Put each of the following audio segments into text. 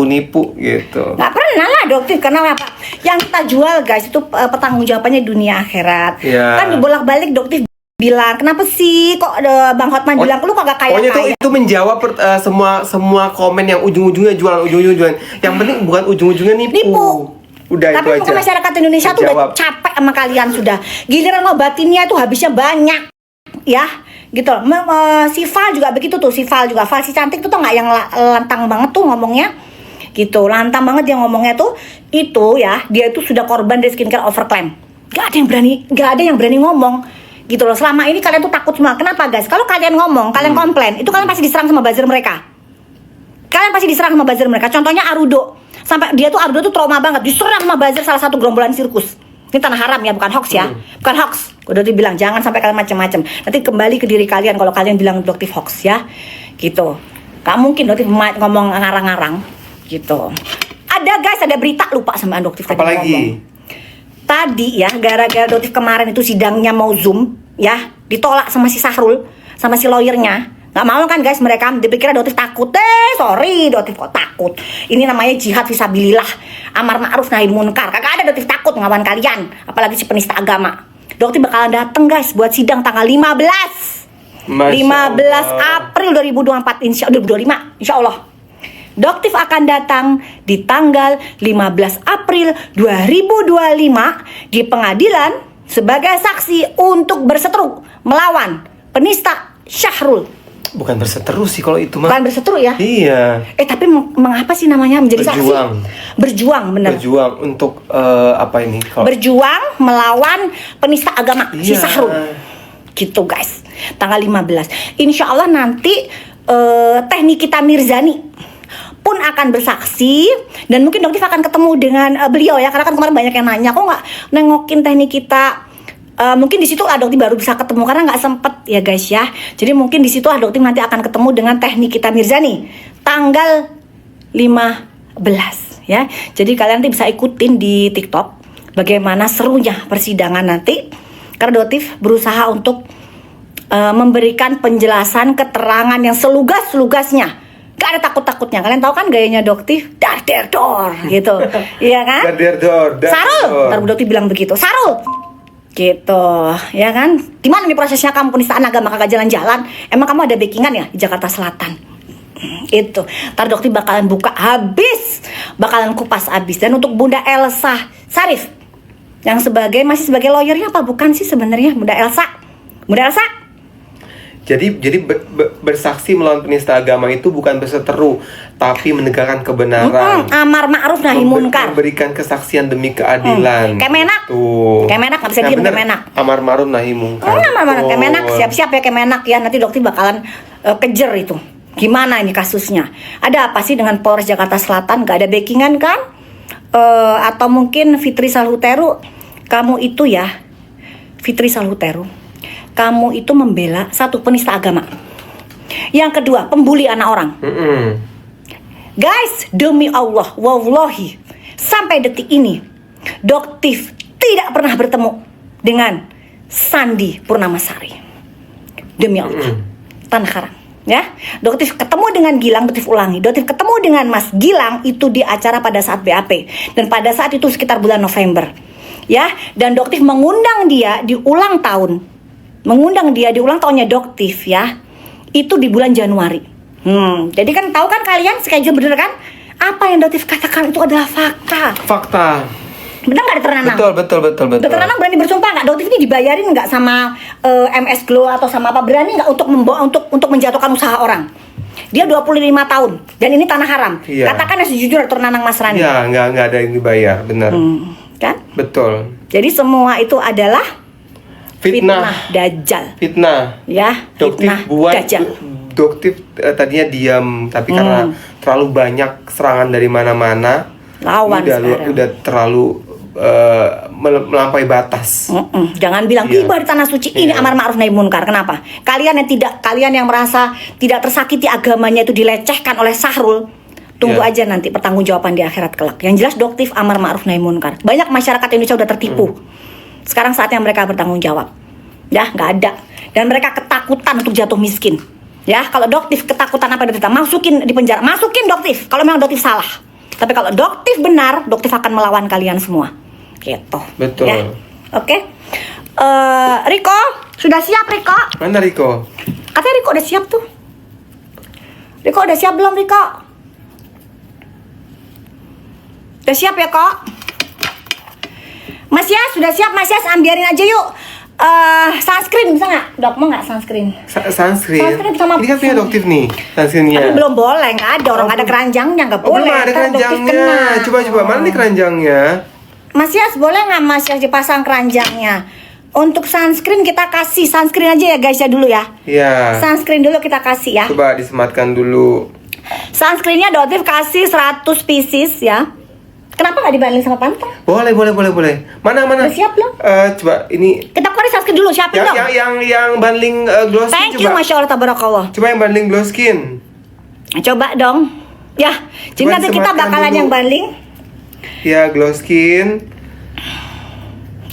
nipu-nipu gitu. Nggak pernah lah adoptif, karena apa? Yang kita jual guys itu pertanggungjawabannya dunia akhirat. Kan dibolak-balik adoptif bilang, kenapa sih kok Bang Hotman bilang lu kok gak kaya-kaya? Pokoknya itu menjawab semua komen yang ujung-ujungnya jualan. Yang penting bukan ujung-ujungnya nipu. Udah. Tapi itu aja. masyarakat Indonesia tuh udah capek sama kalian sudah. Giliran ngobatinnya tuh habisnya banyak. Ya, gitu. Si Val juga begitu tuh, si Val si cantik tuh nggak yang lantang banget tuh ngomongnya. Gitu, lantang banget dia ngomongnya tuh. Itu ya, dia itu sudah korban dari skincare overclaim. Gak ada yang berani ngomong. Gitu loh, selama ini kalian tuh takut semua. Kenapa guys? Kalau kalian ngomong, kalian komplain, itu kalian pasti diserang sama buzzer mereka. Contohnya Arudo. Sampai Arudo tuh trauma banget, diserang sama buzzer salah satu gerombolan sirkus. Ini tanah haram ya, bukan hoax ya. Bukan hoax. Udah dibilang jangan sampai kalian macam-macam. Nanti kembali ke diri kalian kalau kalian bilang adoptif hoax ya. Gitu. Gak mungkin adoptif ngomong ngarang-ngarang gitu. Ada berita lupa sama adoptif tadi ngomong. Tadi ya, gara-gara adoptif kemarin itu sidangnya mau Zoom ya, ditolak sama si Sahrul, sama si lawyernya. Nggak mau kan guys, mereka dipikir adoptif takut. Sorry, adoptif kok takut. Ini namanya jihad fisabilillah, amar ma'ruf nahi munkar. Kagak ada adoptif takut ngawan kalian, apalagi si penista agama. Adoptif bakalan dateng guys buat sidang tanggal 15 April 2024 2025 insya Allah. Adoptif akan datang di tanggal 15 April 2025 di pengadilan sebagai saksi untuk berseteru melawan penista Syahrul. Bukan berseteru sih kalau itu mah. Bukan berseteru ya? Iya. Tapi mengapa sih namanya menjadi saksi? Berjuang, benar. Berjuang untuk apa ini? Berjuang melawan penista agama si Syahrul. Gitu guys. Tanggal 15. Insya Allah nanti Teh Nikita Mirzani pun akan bersaksi, dan mungkin adoptif akan ketemu dengan beliau ya, karena kan kemarin banyak yang nanya kok nggak nengokin teknik kita. Mungkin di situ adoptif baru bisa ketemu karena nggak sempet ya guys ya. Jadi mungkin di situ adoptif nanti akan ketemu dengan teknik kita Mirzani tanggal 15 ya. Jadi kalian nanti bisa ikutin di TikTok bagaimana serunya persidangan nanti, karena adoptif berusaha untuk memberikan penjelasan keterangan yang selugas-lugasnya. Gak ada takut-takutnya. Kalian tahu kan gayanya adoptif? Dar der dor gitu. Iya kan? Dar der dor. Sarul. Ntar adoptif bilang begitu. Sarul. Gitu. Ya kan? Gimana nih prosesnya kamu penistaan agama kagak jalan-jalan? Emang kamu ada backingan ya di Jakarta Selatan? Itu. Ntar adoptif bakalan buka habis. Bakalan kupas habis. Dan untuk Bunda Elsa Sarif yang masih sebagai lawyernya apa bukan sih sebenarnya Bunda Elsa? Jadi bersaksi melawan penista agama itu bukan berseteru, tapi menegakkan kebenaran. Amar ma'ruf nahi munkar. Memberikan kesaksian demi keadilan. Kemenak. Nggak bisa diem Kemenak. Amar ma'ruf nahi munkar. Kemenak, siap-siap ya Kemenak ya. Nanti dokter bakalan kejar itu. Gimana ini kasusnya? Ada apa sih dengan Polres Jakarta Selatan? Gak ada backingan kan? Atau mungkin Fitri Salhuteru, kamu itu ya, Fitri Salhuteru, kamu itu membela satu penista agama. Yang kedua, pembuli anak orang. Guys, demi Allah, wallahi, sampai detik ini, adoptif tidak pernah bertemu dengan Sandi Purnamasari. Demi Allah, tanah karang. Ya, adoptif ketemu dengan Gilang, adoptif ulangi. Adoptif ketemu dengan Mas Gilang itu di acara pada saat BAP, dan pada saat itu sekitar bulan November. Ya, dan adoptif mengundang dia di ulang tahunnya adoptif ya, itu di bulan Januari. Jadi kan tahu kan kalian schedule bener kan? Apa yang adoptif katakan itu adalah fakta. Bener nggak Dr. Nanang? Betul. Dr. Nanang berani bersumpah nggak? Adoptif ini dibayarin nggak sama MS Glow atau sama apa? Berani nggak untuk menjatuhkan usaha orang? Dia 25 tahun dan ini tanah haram. Iya. Katakan yang sejujur Dr. Nanang Masrani. Iya, nggak ada yang dibayar, benar. Kan? Betul. Jadi semua itu adalah fitnah dajjal. Fitnah. Ya, fitnah dajjal. Adoptif tadinya diam, tapi karena terlalu banyak serangan dari mana-mana, lawan udah terlalu melampaui batas. Jangan bilang tiba di tanah suci ini amar ma'ruf nahi munkar. Kenapa? Kalian yang merasa tidak tersakiti agamanya itu dilecehkan oleh Syahrul. Tunggu aja nanti pertanggungjawaban di akhirat kelak. Yang jelas adoptif amar ma'ruf nahi munkar. Banyak masyarakat Indonesia udah tertipu. Sekarang saatnya mereka bertanggung jawab. Ya, nggak ada. Dan mereka ketakutan untuk jatuh miskin. Ya, kalau adoptif ketakutan apa derita, masukin di penjara, masukin adoptif. Kalau memang adoptif salah. Tapi kalau Doktif benar, Doktif akan melawan kalian semua. Gitu. Betul. Ya. Oke. Riko, sudah siap Riko? Mana Riko? Katanya Riko udah siap tuh. Riko udah siap belum Riko? Udah siap ya kok? Mas Yas, sudah siap Mas Yas, ambiarin aja yuk. Sunscreen bisa nggak? Dok mau nggak sunscreen? Sunscreen. Sunscreen sama Ini kan punya Doktif nih, sunscreennya. Tapi belum boleh, nggak ada orang ada keranjangnya, nggak Oh, boleh. belum ada Ntar Doktif keranjangnya. kena. Coba mana nih keranjangnya? Mas Yas, boleh nggak Mas Yas dipasang keranjangnya? Untuk sunscreen kita kasih sunscreen aja ya guys ya dulu ya. Iya. Sunscreen dulu kita kasih ya. Coba disematkan dulu. Sunscreennya Doktif kasih 100 pieces ya. Kenapa nggak dibanding sama pantang? Boleh. Mana? Udah siap belum? Coba ini Kita keluarin sunscreen dulu, siapin dong. yang bundling glow skin. Thank you, coba. Masya Allah, tabarakallah. Coba yang bundling glow skin. Coba dong. Ya, jadi Coba nanti kita disematkan bakalan dulu. yang bundling. Ya, glow skin.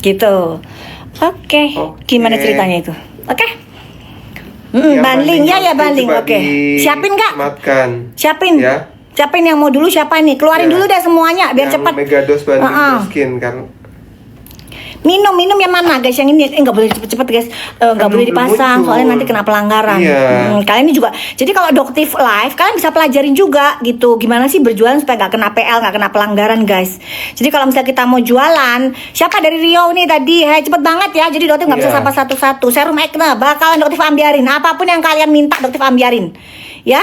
Gitu. Oke. Gimana ceritanya itu? Oke. Yang Bundling ya glow skin bundling. coba Oke. Siapin nggak? disematkan. Siapin. Ya. Siapin yang mau dulu siapa nih? Keluarin Ya. dulu deh semuanya biar Yang cepat. Megados bundling glow Uh-uh. skin kan. Minum yang mana guys? Yang ini nggak boleh cepet-cepet guys. Nggak boleh belum dipasang muncul. soalnya nanti kena pelanggaran. Iya. Kalian ini juga. Jadi kalau Doktif Live kalian bisa pelajarin juga gitu. Gimana sih berjualan supaya nggak kena PL, nggak kena pelanggaran guys. Jadi kalau misalnya kita mau jualan, siapa dari Rio nih tadi? Hai cepet banget ya. Jadi Doktif nggak bisa Iya. sapa satu-satu. Serum Acne bakalan Doktif ambiarin. Apapun yang kalian minta Doktif ambiarin. Ya.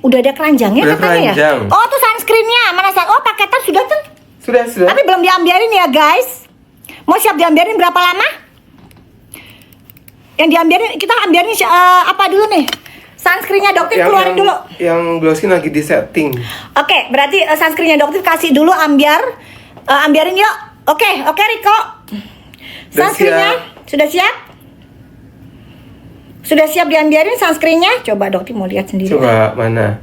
Udah ada keranjangnya Udah katanya keranjang. ya. Oh tuh sunscreennya mana? Oh paketan sudah tuh. Sudah. Tapi belum diambiarin ya guys. Mau siap diambiarin berapa lama? Yang diambiarin, kita ambiarin apa dulu nih? Sunscreennya Doktif keluarin dulu. Yang glow skin lagi di setting. Oke, berarti sunscreennya Doktif kasih dulu ambiarin yuk. Oke Riko. Sunscreennya sudah siap? Sudah siap diambiarin sunscreennya? Coba Doktif mau lihat sendiri. Coba mana?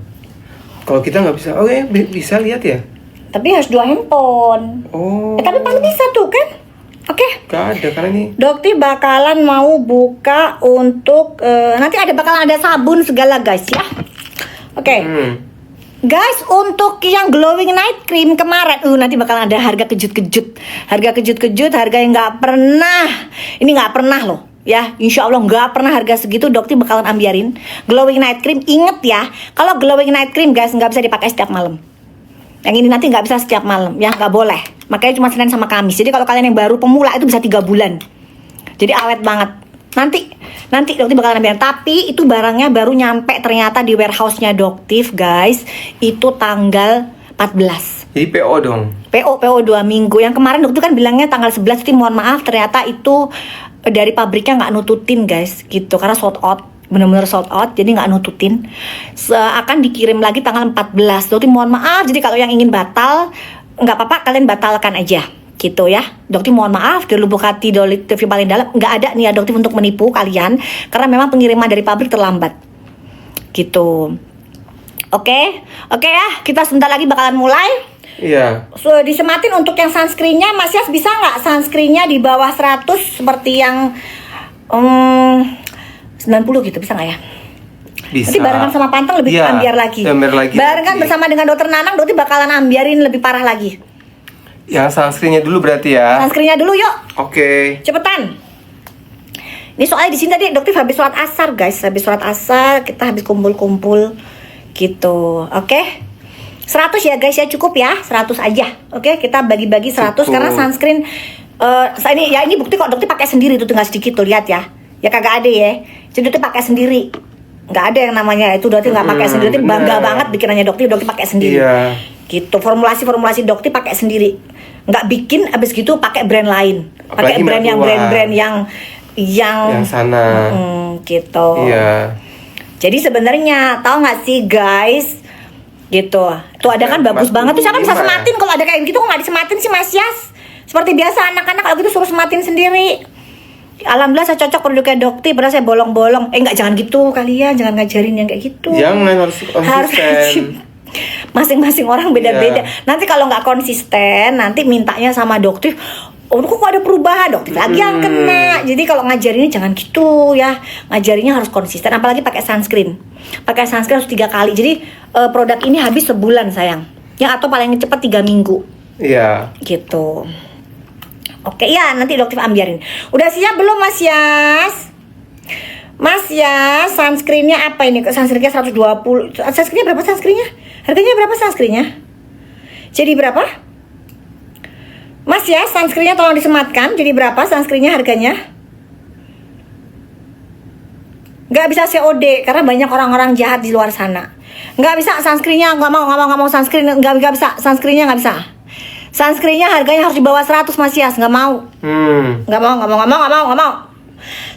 Kalau kita nggak bisa, bisa lihat ya? Tapi harus 2 handphone. Oh. Tapi paling bisa tuh kan? Oke. Gak ada karena ini. Doktif bakalan mau buka untuk nanti bakalan ada sabun segala guys ya. Oke. Guys, untuk yang glowing night cream kemarin, nanti bakalan ada harga kejut-kejut, harga yang nggak pernah, ini nggak pernah loh. Ya, insya Allah nggak pernah harga segitu. Doktif bakalan ambiarin glowing night cream. Ingat ya, kalau glowing night cream guys nggak bisa dipakai setiap malam. Yang ini nanti nggak bisa setiap malam, ya nggak boleh. Makanya cuma Senin sama Kamis. Jadi kalau kalian yang baru pemula itu bisa 3 bulan. Jadi awet banget. Nanti Doktif bakalan ambil. Tapi itu barangnya baru nyampe ternyata di warehouse-nya Doktif guys. Itu tanggal 14. Jadi PO dong. PO 2 minggu. Yang kemarin Doktif kan bilangnya tanggal 11. Jadi mohon maaf ternyata itu dari pabriknya nggak nututin guys. Gitu karena sold out. Benar-benar sold out, jadi nggak nututin. Akan dikirim lagi tanggal 14. Doktif mohon maaf. Jadi kalau yang ingin batal nggak apa-apa, kalian batalkan aja gitu ya. Doktif mohon maaf dari lubuk hati, dari TV paling dalam, nggak ada nih ya Doktif untuk menipu kalian karena memang pengiriman dari pabrik terlambat gitu. Oke ya, kita sebentar lagi bakalan mulai. Iya. So, disematin untuk yang sunscreennya, Mas Yas bisa nggak sunscreennya di bawah 100 seperti yang 90 gitu, bisa nggak ya? Bisa. Nanti barengan sama Pantang lebih Iya, ambiar lagi. ambiar lagi. Barengan bersama dengan Dokter Nanang, Dokter bakalan ambiarin lebih parah lagi. Yang sunscreennya dulu berarti ya. Sunscreennya dulu yuk, Oke. cepetan. Ini soalnya di sini tadi Dokter habis sholat asar guys, habis sholat asar kita habis kumpul-kumpul gitu, oke? 100 ya guys ya, cukup ya, 100 aja, oke? Kita bagi-bagi 100 Cukup. karena sunscreen. Ini bukti kok Dokter pakai sendiri tuh, tinggal sedikit tuh, lihat ya. Ya kagak ada ya, jadi Dokter pakai sendiri. Nggak ada yang namanya itu Dokter nggak pakai sendiri. Dokter bangga bener. banget bikinannya Dokter pakai sendiri. Iya. Gitu, formulasi Dokter pakai sendiri. Nggak bikin abis gitu pakai brand lain. Pakai Apalagi brand yang mertua. brand-brand yang Yang sana. gitu. Iya. Jadi sebenarnya tahu nggak sih guys? Gitu. Tuh ada kan bagus banget tuh, siapa bisa 45. sematin kalau ada kayak gitu, kok nggak disematin sih Mas Yas? Seperti biasa anak-anak kalau gitu suruh sematin sendiri. Alhamdulillah saya cocok produknya Dokter, padahal saya bolong-bolong. Jangan gitu kalian, jangan ngajarin yang kayak gitu. Jangan, harus Harus konsisten. masing-masing orang beda-beda. Iya. Nanti kalau nggak konsisten, nanti mintanya sama Dokter, oh kok ada perubahan, Dokter lagi yang kena. Jadi kalau ngajarinnya jangan gitu ya. Ngajarinnya harus konsisten, apalagi pakai sunscreen. Pakai sunscreen harus 3 kali. Jadi produk ini habis sebulan sayang. Yang atau paling cepat 3 minggu. Iya. Gitu. Oke, ya nanti dokter ambiarin. Udah siap belum Mas Yas? Mas Yas, sunscreennya apa ini? Sunscreennya 120. Sunscreennya berapa sunscreennya? Harganya berapa sunscreennya? Jadi berapa? Mas Yas, sunscreennya tolong disematkan. Jadi berapa sunscreennya harganya? Nggak bisa COD karena banyak orang-orang jahat di luar sana. Nggak bisa sunscreennya, nggak mau sunscreen, nggak bisa sunscreennya, nggak bisa. Sunscreennya harganya harus di bawah 100 Mas Yas, nggak mau. Nggak mau.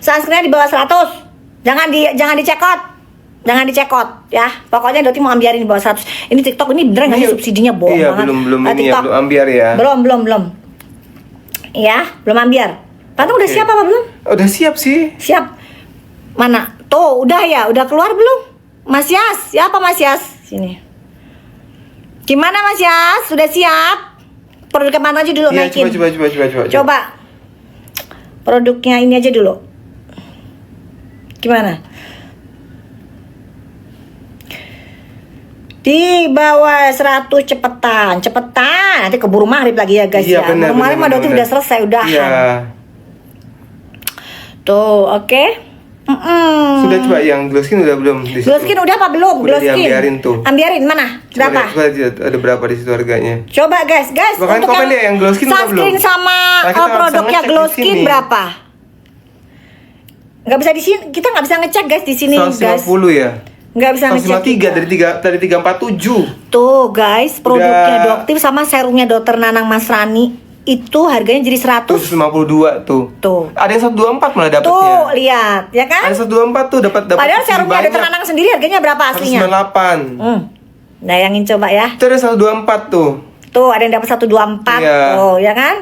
Sunscreennya di bawah 100. Jangan dicekot. Jangan dicekot ya. Pokoknya Doti mau ambiarin di bawah 100. Ini TikTok ini beneran nggak sih subsidinya bohong iya, banget. belum ini TikTok. ya, belum ambiar ya. Belum. Ya, belum ambiar. Patung udah siap apa belum? Udah siap sih. Siap. Mana? Tuh, udah ya, udah keluar belum? Mas Yas, siapa Mas Yas? Sini. Gimana Mas Yas? Sudah siap? Produknya mana aja dulu Iya, naikin. Coba. Produknya ini aja dulu. Gimana? Di bawah 100 cepetan. Nanti keburu maghrib lagi ya guys Iya, ya. benar, Kemarin mah benar, Doti benar. udah selesai, udahan. Iya. Tuh, oke. Sudah coba yang glow skin udah belum di situ? Glow skin udah apa belum? Udah Glow skin. diambiarin tuh. Ambiarin mana? Berapa? Coba lihat, ada berapa di situ harganya? Coba guys, Bahkan untuk komen deh, yang glow skin udah sunscreen belum? sama Nah, kita nggak bisa produknya ngecek glow di skin sini. berapa? Nggak bisa di sini, kita nggak bisa ngecek guys di sini guys. 150 ya? Nggak bisa ngecek. 153 dari 347. Tuh guys, produknya Udah. Doktif sama serumnya Dokter Nanang Masrani itu harganya jadi 100. 152 tuh. Tuh. Ada yang 124 malah dapatnya. Tuh, lihat, ya kan? Ada 124 tuh dapat Padahal serumnya Dokter Nanang sendiri harganya berapa aslinya? 198. Bayangin coba ya. Itu ada 124 tuh. Tuh, ada yang dapat 124. Iya. Tuh, ya kan?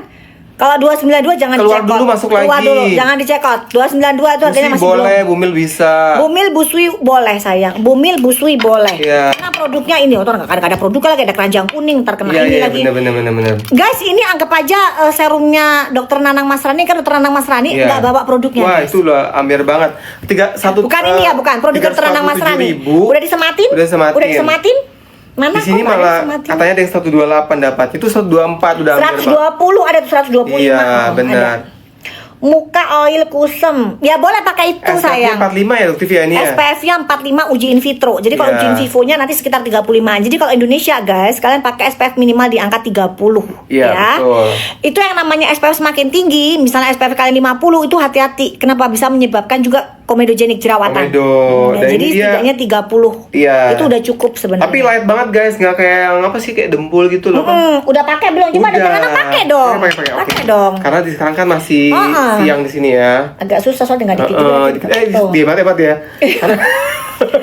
Kalau 292 jangan Keluar dicekot. dulu, masuk Keluar lagi. dulu, jangan dicekot. 292 itu harganya masih boleh, belum. Bumil bisa. Bumil busui boleh sayang. Bumil busui boleh. Iya. Karena produknya ini, nggak ada produknya lagi, ada keranjang kuning terkena Iya, ini iya, lagi. benar. Guys, ini anggap aja serumnya Dokter Nanang Masrani kan Dokter Nanang Masrani Iya. nggak bawa produknya. Wah, guys. itu lah ambiar banget. Bukan ini ya, bukan produk Dokter Nanang Masrani. 347.000. Udah disematin? Udah disematin. Mana? Di sini kok nggak malah disematin? katanya ada yang 128 dapat. Itu 124 udah ambiar banget. 120 ada tuh 125. Iya, Oh, benar. ada. Muka oil kusem. Ya boleh pakai itu sayang. 45 ya Dokter ya ini ya. SPF-nya 45 uji in vitro. Jadi kalau Iya. uji in vivo-nya nanti sekitar 35. Jadi kalau Indonesia guys, kalian pakai SPF minimal di angka 30 Iya, ya. betul. Itu yang namanya SPF semakin tinggi, misalnya SPF kalian 50 itu hati-hati. Kenapa bisa menyebabkan juga komedogenik jerawatan. Komedo. Dan jadi ini dia- setidaknya 30. Iya. Itu udah cukup sebenarnya. Tapi light banget guys, nggak kayak yang apa sih kayak dempul gitu loh. Udah pakai belum? Coba Udah. Dokter Nanang pakai dong. Pakai, oke. Pakai dong. Karena sekarang kan masih Oh, siang di sini ya. Agak susah soalnya nggak dikit Hebat ya. Karena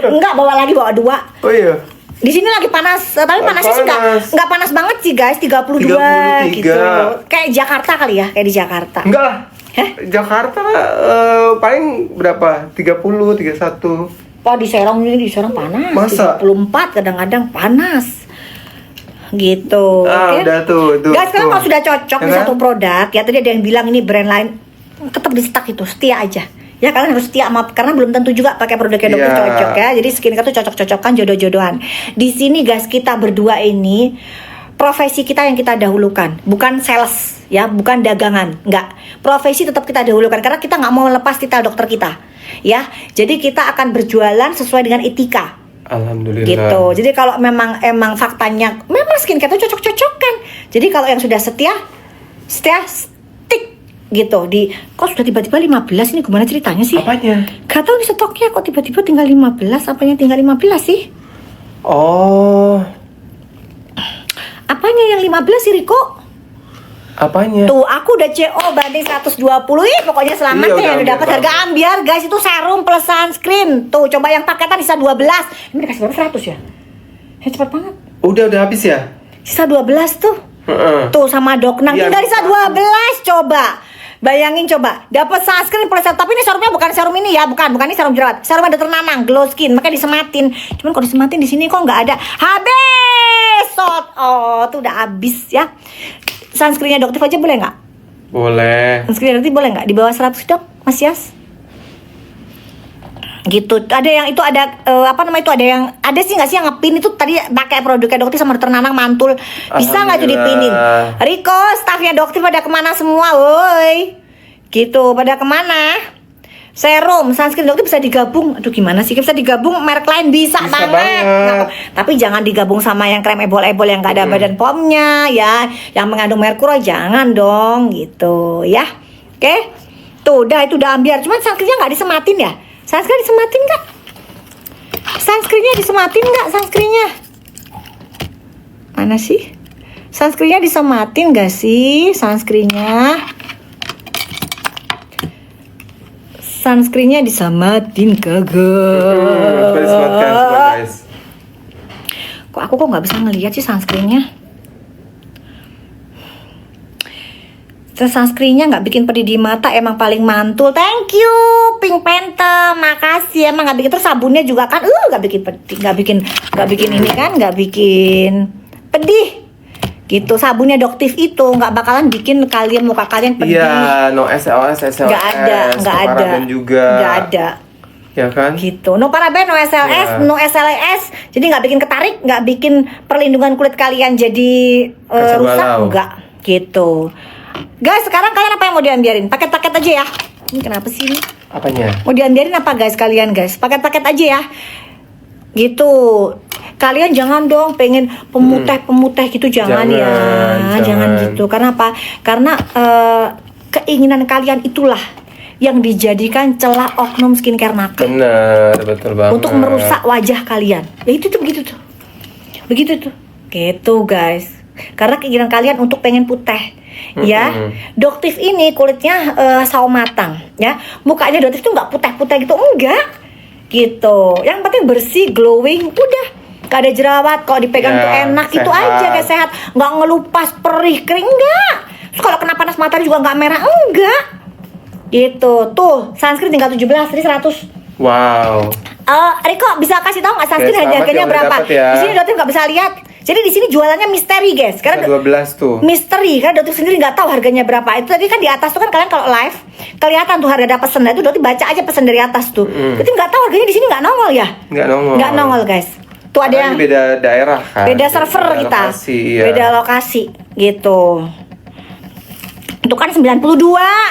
Enggak, bawa 2. oh iya. Di sini lagi panas, tapi panasnya sih Panas. nggak panas banget sih guys, 32 33. gitu. Kayak Jakarta kali ya, kayak di Jakarta. Enggak lah. Hah? Jakarta paling berapa? 30, 31. Oh di Serang panas. Masa? 34 kadang-kadang panas. Gitu. Ah, Oke. udah tuh. Guys, kalian tuh. kalau sudah cocok Ya di kan? satu produk, ya tadi ada yang bilang ini brand lain, tetap di stuck itu, setia aja. Ya kalian harus setia sama, karena belum tentu juga pakai produknya dokter Iya. cocok ya. Jadi skincare tuh cocok-cocokan, jodoh-jodohan. Di sini guys, kita berdua ini profesi kita yang kita dahulukan, bukan sales ya, bukan dagangan, enggak. Profesi tetap kita dahulukan karena kita nggak mau lepas titel dokter kita, ya. Jadi kita akan berjualan sesuai dengan etika. Alhamdulillah. Gitu. Jadi kalau memang faktanya memang skincare itu cocok-cocokan. Jadi kalau yang sudah setia stick gitu. Kok sudah tiba-tiba 15 ini gimana ceritanya sih? Apanya? Gak tahu nih stoknya kok tiba-tiba tinggal 15. Apanya tinggal 15 sih? Oh, Apanya yang 15 sih Riko? apanya? Tuh aku udah CO banding 120. Pokoknya selamat Iya, deh yang udah udah dapat ambil, harga ambiar guys. Itu serum plus sunscreen. Tuh coba yang paketan bisa 12. Ini dikasih berapa 100 ya? Ya cepet banget. Udah habis ya? Sisa 12 tuh. Heeh. Tuh sama Doknang Iya, tinggal sisa 12 coba. Bayangin coba, dapat sunscreen plus tapi ini serumnya bukan serum ini ya, bukan ini serum jerawat. Serum Dokter Nanang glow skin, makanya disematin. Cuman kalau disematin di sini kok nggak ada. Habis. Tuh udah habis ya. Sunscreennya Dokter aja boleh nggak? Boleh. Sunscreen Dokter boleh nggak? Di bawah 100 dok, Mas Yas? gitu. Ada yang itu ada apa namanya itu, ada sih nggak sih yang ngepin itu tadi pakai produknya Doktif sama Dokter Nanang mantul, bisa nggak tuh dipinin? Riko, staffnya Doktif pada kemana semua, woi? Gitu, pada kemana? Serum, sunscreen Doktif bisa digabung. Aduh gimana sih, bisa digabung merek lain bisa banget. Nah, tapi jangan digabung sama yang krem ebol-ebol yang nggak ada badan pomnya ya, yang mengandung merkuri jangan dong gitu ya. Oke, tuh udah itu udah ambiar. Cuman sunscreennya nggak disematin ya? Sunscreen disematin nggak? Sunscreennya disematin nggak? Sunscreennya mana sih? Sunscreennya disematin nggak sih? Sunscreennya disematin kagak? Disematkan semua guys. Kok aku nggak bisa ngelihat sih sunscreennya? Sunscreennya nggak bikin pedih di mata, emang paling mantul. Thank you Pink Phantom, makasih. Emang nggak bikin, terus sabunnya juga kan nggak bikin pedih, nggak bikin ini kan, nggak bikin pedih gitu. Sabunnya Doktif itu nggak bakalan bikin kalian, muka kalian pedih. Iya, no SLS, nggak ada juga nggak ada ya kan gitu. No paraben, no SLS, no SLS, jadi nggak bikin ketarik, nggak bikin perlindungan kulit kalian jadi rusak, enggak gitu. Guys, sekarang kalian apa yang mau diambiarin? Paket-paket aja ya. Ini kenapa sih ini? apanya? Mau diambiarin apa guys kalian guys? Paket-paket aja ya. Gitu. Kalian jangan dong pengen pemutih gitu, jangan gitu. Karena apa? Karena keinginan kalian itulah yang dijadikan celah oknum skincare nakal. Bener, betul banget. Untuk merusak wajah kalian. Ya itu tuh begitu tuh. Begitu tuh. Gitu guys. Karena keinginan kalian untuk pengen putih. Ya, Doktif ini kulitnya sawo matang, ya. Mukanya Doktif tuh nggak putih-putih gitu, enggak, gitu. Yang penting bersih, glowing, udah. Gak ada jerawat, kalau dipegang tuh enak, sehat. Itu aja kayak sehat, nggak ngelupas, perih, kering, enggak. Terus kalau kena panas matahari juga nggak merah, enggak. Gitu, tuh sunscreen tinggal 17, ini 100. Wow. Riko bisa kasih tahu nggak sunscreen harganya berapa? Ya. Di sini Doktif nggak bisa lihat. Jadi di sini jualannya misteri guys. Karena 12 tuh. Misteri karena Doktif sendiri nggak tahu harganya berapa. Itu tadi kan di atas tuh kan kalian kalau live kelihatan tuh harga ada pesan. Itu Doktif baca aja pesan dari atas tuh. Doktif nggak tahu harganya di sini nggak nongol ya? Nggak nongol guys. Tuh ada yang beda daerah kan. Beda server beda kita. Lokasi, ya. Beda lokasi gitu. Itu kan 92.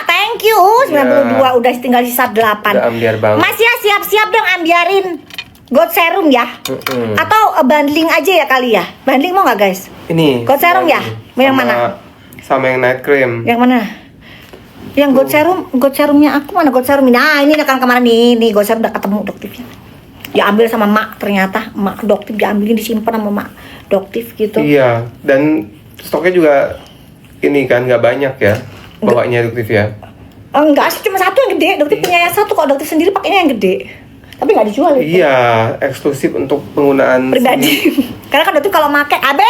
Thank you. 92 udah tinggal sisa 8. Udah ambiar banget. Mas ya siap-siap dong ambiarin God Serum ya. Atau bundling aja ya kali ya. Bundling mau nggak guys? Ini God Serum ya? Yang mana? Sama yang night cream. Yang mana? Yang God Serumnya aku mana God Serum? Nah ini kan kemarin nih God Serum udah ketemu Doktifnya. Diambil sama Mak, ternyata Mak Doktif diambilin, disimpan sama Mak Doktif gitu. Iya, dan stoknya juga ini kan nggak banyak ya bawanya Doktif ya. Enggak sih, cuma satu yang gede. Doktif punya yang satu, kalau Doktif sendiri pakainya yang gede. Tapi nggak dijual itu. Iya, eksklusif untuk penggunaan pribadi. Karena kan Doktif kalau pakai habis.